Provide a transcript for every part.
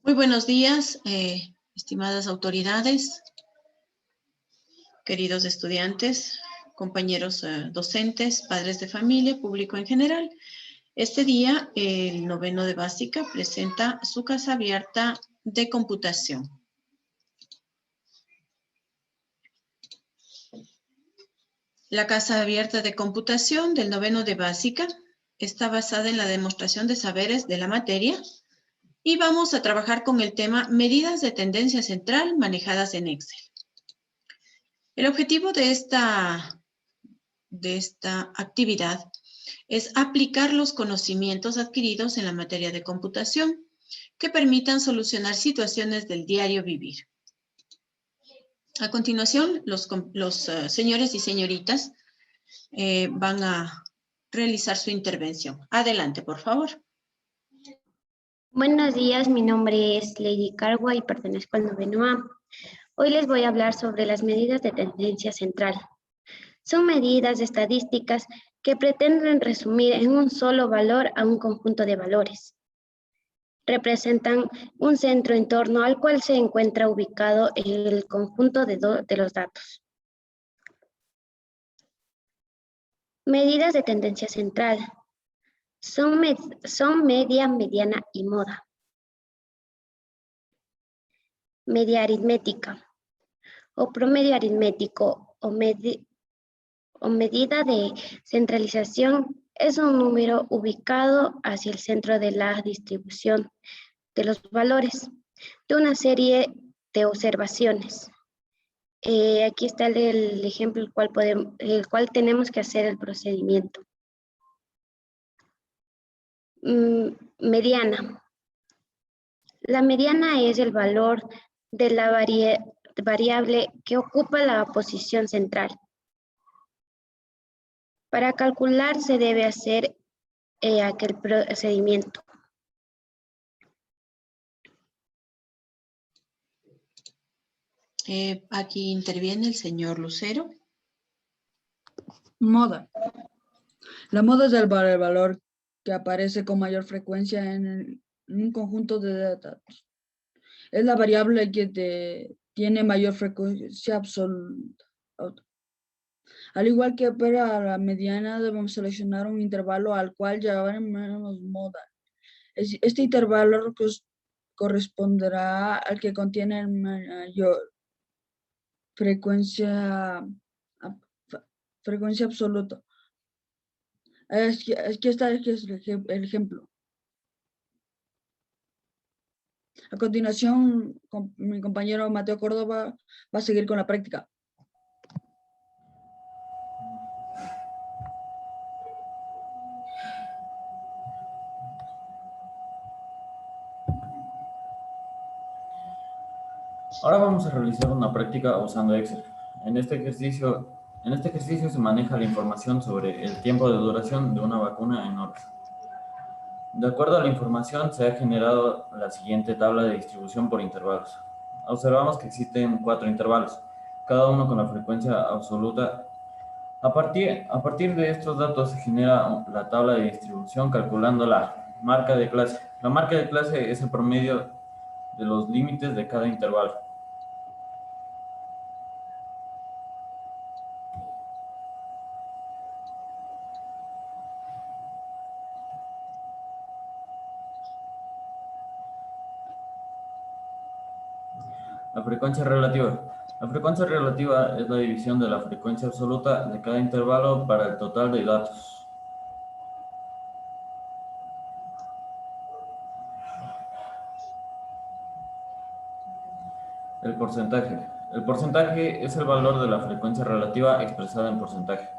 Muy buenos días, estimadas autoridades, queridos estudiantes, compañeros docentes, padres de familia, público en general. Este día, el noveno de básica presenta su casa abierta de computación. La casa abierta de computación del noveno de básica está basada en la demostración de saberes de la materia y vamos a trabajar con el tema medidas de tendencia central manejadas en Excel. El objetivo de esta actividad es aplicar los conocimientos adquiridos en la materia de computación que permitan solucionar situaciones del diario vivir. A continuación, los señores y señoritas van a realizar su intervención. Adelante, por favor. Buenos días, mi nombre es Lady Cargua y pertenezco al noveno A. Hoy les voy a hablar sobre las medidas de tendencia central. Son medidas estadísticas que pretenden resumir en un solo valor a un conjunto de valores. Representan un centro en torno al cual se encuentra ubicado el conjunto de los datos. Medidas de tendencia central. Son media, mediana y moda. Media aritmética o promedio aritmético o medida de centralización es un número ubicado hacia el centro de la distribución de los valores de una serie de observaciones. Aquí está el ejemplo el cual tenemos que hacer el procedimiento. Mediana. La mediana es el valor de la variable que ocupa la posición central. Para calcular se debe hacer aquel procedimiento. Aquí interviene el señor Lucero. Moda. La moda es el valor que aparece con mayor frecuencia en un conjunto de datos. Es la variable que tiene mayor frecuencia absoluta. Al igual que para la mediana, debemos seleccionar un intervalo al cual llamaremos moda. Este intervalo corresponderá al que contiene mayor frecuencia absoluta. Aquí está el ejemplo. A continuación, mi compañero Mateo Córdoba va a seguir con la práctica. Ahora vamos a realizar una práctica usando Excel. En este ejercicio se maneja la información sobre el tiempo de duración de una vacuna en horas. De acuerdo a la información, se ha generado la siguiente tabla de distribución por intervalos. Observamos que existen 4 intervalos, cada uno con la frecuencia absoluta. A partir de estos datos se genera la tabla de distribución calculando la marca de clase. La marca de clase es el promedio de los límites de cada intervalo. La frecuencia relativa. La frecuencia relativa es la división de la frecuencia absoluta de cada intervalo para el total de datos. El porcentaje. El porcentaje es el valor de la frecuencia relativa expresada en porcentaje.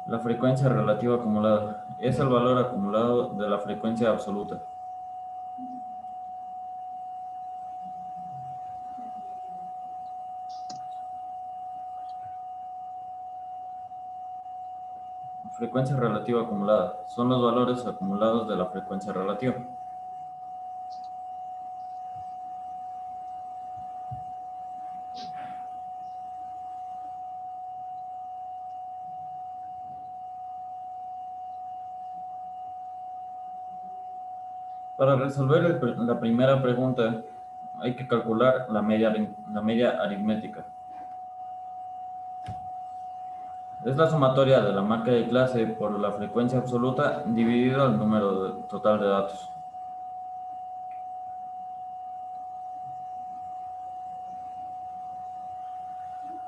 La frecuencia relativa acumulada es el valor acumulado de la frecuencia absoluta. Frecuencia relativa acumulada son los valores acumulados de la frecuencia relativa. Para resolver la primera pregunta, hay que calcular la media aritmética. Es la sumatoria de la marca de clase por la frecuencia absoluta dividido el número total de datos.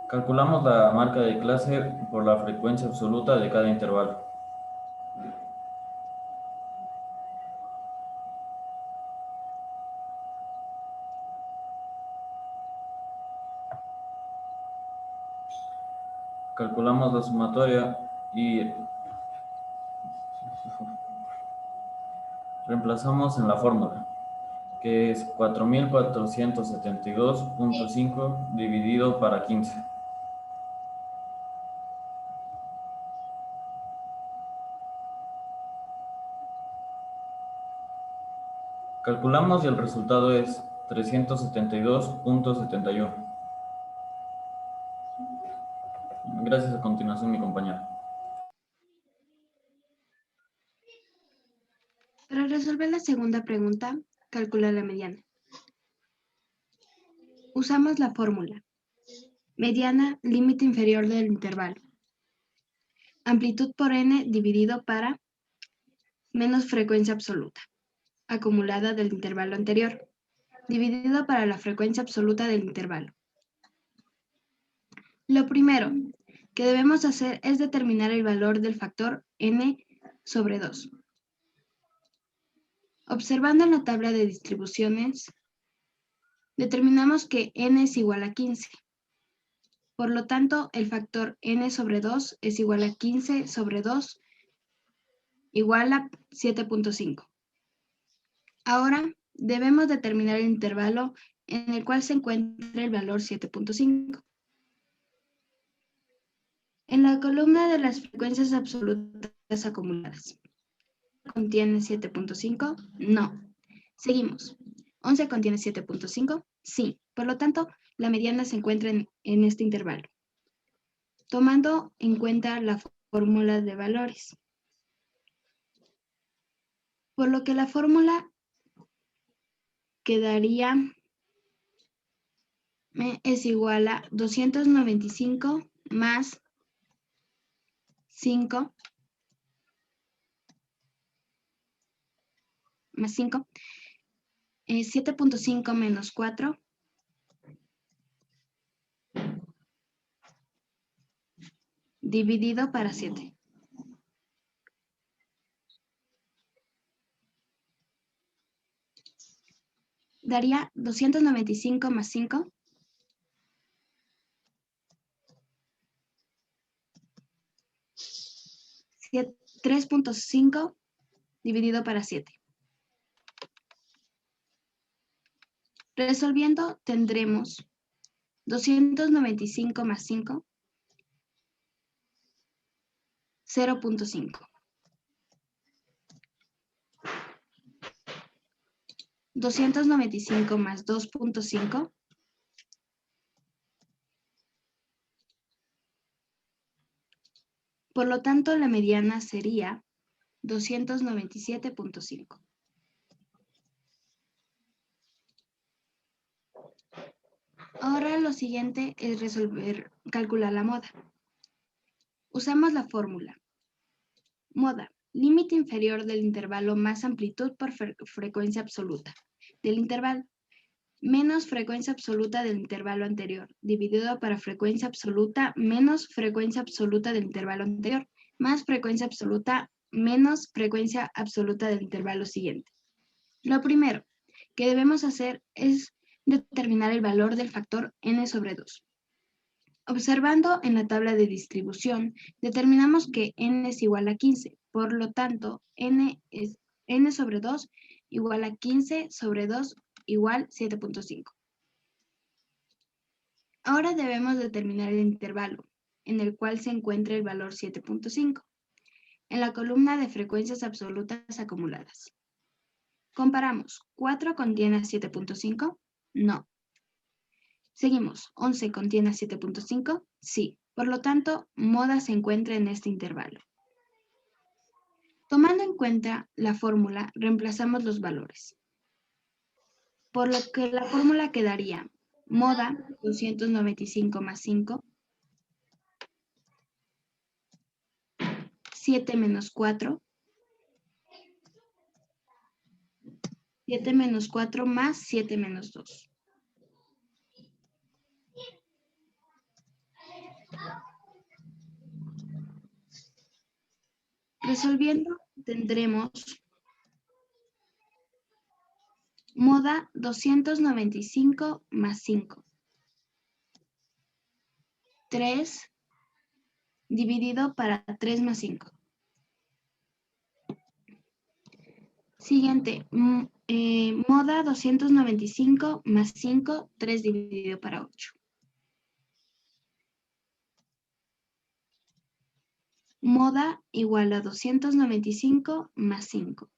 Calculamos la marca de clase por la frecuencia absoluta de cada intervalo. Calculamos la sumatoria y reemplazamos en la fórmula, que es 4472.5 dividido para 15. Calculamos y el resultado es 372.71. Gracias, a continuación mi compañero. Para resolver la segunda pregunta, calcula la mediana. Usamos la fórmula. Mediana, límite inferior del intervalo. Amplitud por n dividido para menos frecuencia absoluta, acumulada del intervalo anterior, dividido para la frecuencia absoluta del intervalo. Lo primero que debemos hacer es determinar el valor del factor n sobre 2. Observando en la tabla de distribuciones, determinamos que n es igual a 15. Por lo tanto, el factor n sobre 2 es igual a 15 sobre 2 igual a 7.5. Ahora debemos determinar el intervalo en el cual se encuentra el valor 7.5. En la columna de las frecuencias absolutas acumuladas, ¿contiene 7.5? No. Seguimos. ¿11 contiene 7.5? Sí. Por lo tanto, la mediana se encuentra en este intervalo. Tomando en cuenta la fórmula de valores. Por lo que la fórmula quedaría es igual a 295 más 5 más 5, 7.5 menos 4, dividido para 7. Daría 295 más 5, 3.5 dividido para 7. Resolviendo tendremos 295 más 5, 0.5. 295 más 2.5, por lo tanto la mediana sería 297.5. Ahora lo siguiente es calcular la moda. Usamos la fórmula. Moda, límite inferior del intervalo más amplitud por frecuencia absoluta del intervalo, menos frecuencia absoluta del intervalo anterior, dividido para frecuencia absoluta menos frecuencia absoluta del intervalo anterior, más frecuencia absoluta menos frecuencia absoluta del intervalo siguiente. Lo primero que debemos hacer es determinar el valor del factor n sobre 2. Observando en la tabla de distribución, determinamos que n es igual a 15. Por lo tanto, n sobre 2 igual a 15 sobre 2 igual 7.5. Ahora debemos determinar el intervalo en el cual se encuentra el valor 7.5 en la columna de frecuencias absolutas acumuladas. Comparamos. ¿4 contiene 7.5? No. Seguimos. ¿11 contiene 7.5? Sí. Por lo tanto, moda se encuentra en este intervalo. Tomando en cuenta la fórmula, reemplazamos los valores. Por lo que la fórmula quedaría moda 295 más 5, 7 menos 4, 7 menos 4 más 7 menos 2. Resolviendo, tendremos moda 295 más 5. 3 dividido para 3 más 5. Siguiente, moda 295 más 5, 3 dividido para 8. Moda igual a 295 más 5.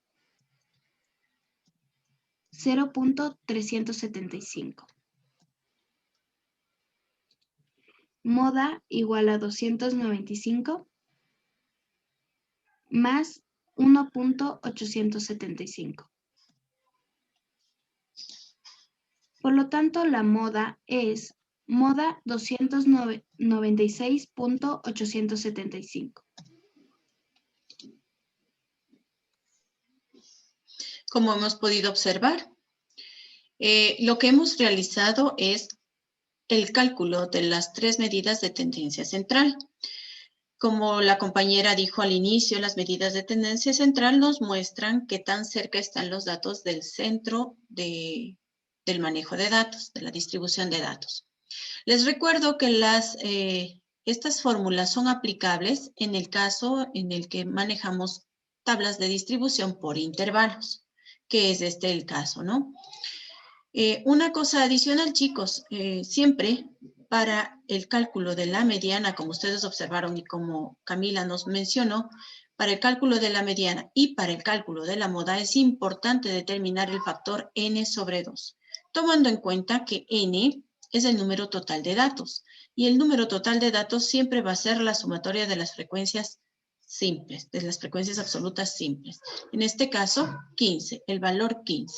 0.375. Moda igual a 295 más 1.875. Por lo tanto, la moda es moda 296.875. Como hemos podido observar, lo que hemos realizado es el cálculo de las tres medidas de tendencia central. Como la compañera dijo al inicio, las medidas de tendencia central nos muestran qué tan cerca están los datos del centro del manejo de datos, de la distribución de datos. Les recuerdo que estas fórmulas son aplicables en el caso en el que manejamos tablas de distribución por intervalos, que es este el caso, ¿no? Una cosa adicional, chicos, siempre para el cálculo de la mediana, como ustedes observaron y como Camila nos mencionó, para el cálculo de la mediana y para el cálculo de la moda es importante determinar el factor n sobre 2, tomando en cuenta que n es el número total de datos y el número total de datos siempre va a ser la sumatoria de las frecuencias simples, de las frecuencias absolutas simples. En este caso, 15, el valor 15.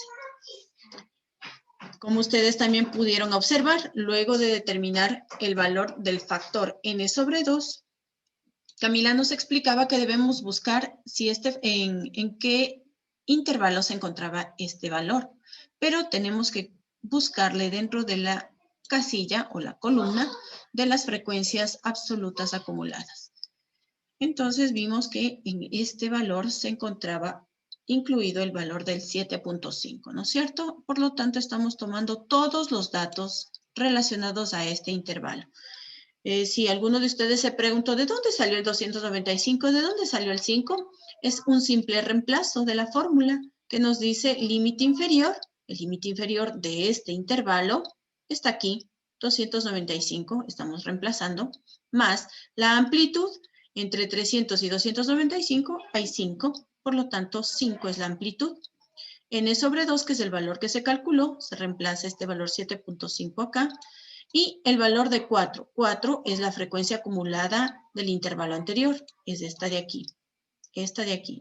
Como ustedes también pudieron observar, luego de determinar el valor del factor n sobre 2, Camila nos explicaba que debemos buscar si en qué intervalo se encontraba este valor, pero tenemos que buscarle dentro de la casilla o la columna de las frecuencias absolutas acumuladas. Entonces vimos que en este valor se encontraba incluido el valor del 7.5, ¿no es cierto? Por lo tanto, estamos tomando todos los datos relacionados a este intervalo. Si alguno de ustedes se preguntó, ¿de dónde salió el 295? ¿De dónde salió el 5? Es un simple reemplazo de la fórmula que nos dice límite inferior. El límite inferior de este intervalo está aquí, 295, estamos reemplazando, más la amplitud. Entre 300 y 295 hay 5, por lo tanto 5 es la amplitud. N sobre 2, que es el valor que se calculó, se reemplaza este valor 7.5 acá. Y el valor de 4. 4 es la frecuencia acumulada del intervalo anterior, es esta de aquí,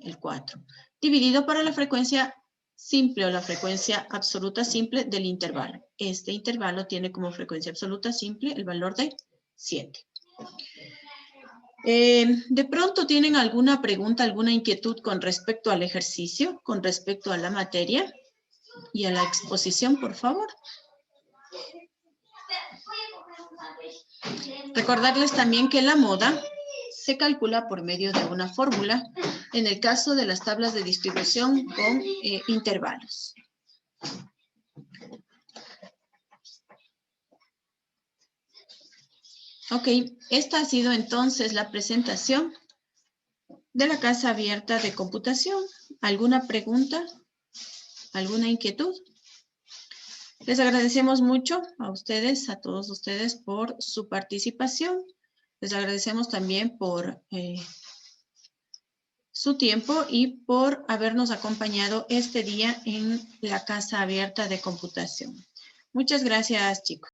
el 4. Dividido para la frecuencia simple o la frecuencia absoluta simple del intervalo. Este intervalo tiene como frecuencia absoluta simple el valor de 7. ¿De pronto tienen alguna pregunta, alguna inquietud con respecto al ejercicio, con respecto a la materia y a la exposición, por favor? Recordarles también que la moda se calcula por medio de una fórmula en el caso de las tablas de distribución con intervalos. Ok, esta ha sido entonces la presentación de la Casa Abierta de Computación. ¿Alguna pregunta? ¿Alguna inquietud? Les agradecemos mucho a ustedes, a todos ustedes, por su participación. Les agradecemos también por su tiempo y por habernos acompañado este día en la Casa Abierta de Computación. Muchas gracias, chicos.